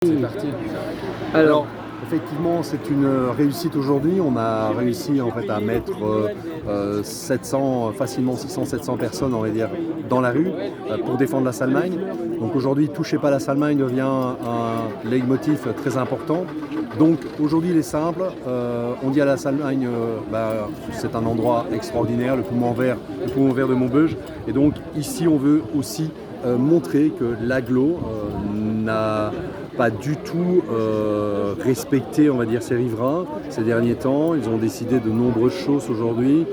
C'est parti. Alors, effectivement, c'est une réussite aujourd'hui. On a réussi en fait à mettre 700, facilement 600-700 personnes, on va dire, dans la rue pour défendre la Salmagne. Donc aujourd'hui, touchez pas la Salmagne devient un leitmotiv très important. Donc aujourd'hui, il est simple. On dit à la Salmagne, c'est un endroit extraordinaire, le poumon vert de Maubeuge. Et donc ici, on veut aussi montrer que l'agglo n'a pas du tout respecté, on va dire, ses riverains ces derniers temps. Ils ont décidé de nombreuses choses aujourd'hui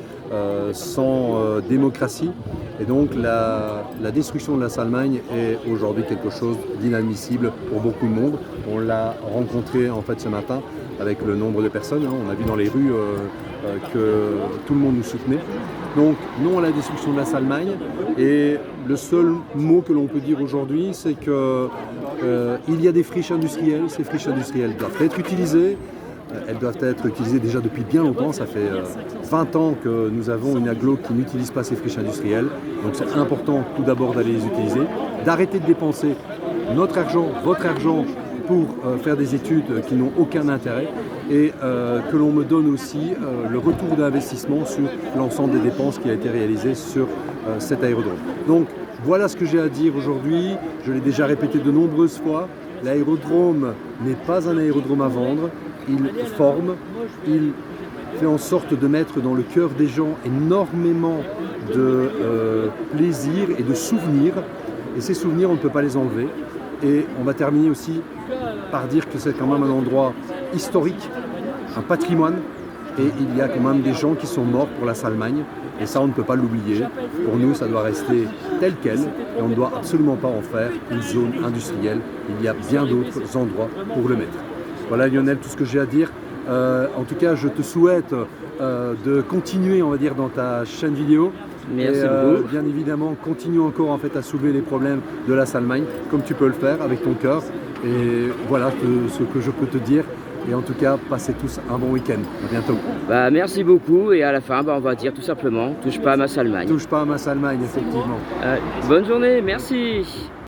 sans démocratie. Et donc la destruction de la Salmagne est aujourd'hui quelque chose d'inadmissible pour beaucoup de monde. On l'a rencontré en fait ce matin avec le nombre de personnes. On a vu dans les rues que tout le monde nous soutenait. Donc non à la destruction de la Salmagne. Et le seul mot que l'on peut dire aujourd'hui, c'est que il y a des friches industrielles. Ces friches industrielles doivent être utilisées. Elles doivent être utilisées déjà depuis bien longtemps. Ça fait 20 ans que nous avons une agglo qui n'utilise pas ces friches industrielles. Donc c'est important tout d'abord d'aller les utiliser, d'arrêter de dépenser notre argent, votre argent pour faire des études qui n'ont aucun intérêt et que l'on me donne aussi le retour d'investissement sur l'ensemble des dépenses qui a été réalisé sur cet aérodrome. Donc voilà ce que j'ai à dire aujourd'hui. Je l'ai déjà répété de nombreuses fois. L'aérodrome n'est pas un aérodrome à vendre. Il forme, il fait en sorte de mettre dans le cœur des gens énormément de plaisir et de souvenirs. Et ces souvenirs, on ne peut pas les enlever. Et on va terminer aussi par dire que c'est quand même un endroit historique, un patrimoine. Et il y a quand même des gens qui sont morts pour la Salmagne. Et ça, on ne peut pas l'oublier. Pour nous, ça doit rester tel quel. Et on ne doit absolument pas en faire une zone industrielle. Il y a bien d'autres endroits pour le mettre. Voilà Lionel, tout ce que j'ai à dire. En tout cas, je te souhaite de continuer, on va dire, dans ta chaîne vidéo. Merci et beaucoup. bien évidemment, continue encore en fait à soulever les problèmes de la Salmagne, comme tu peux le faire avec ton cœur. Et voilà ce que je peux te dire. Et en tout cas, passez tous un bon week-end. À bientôt. Merci beaucoup et à la fin, on va dire tout simplement, touche pas à ma Salmagne. Touche pas à ma Salmagne, effectivement. Bonne journée, merci.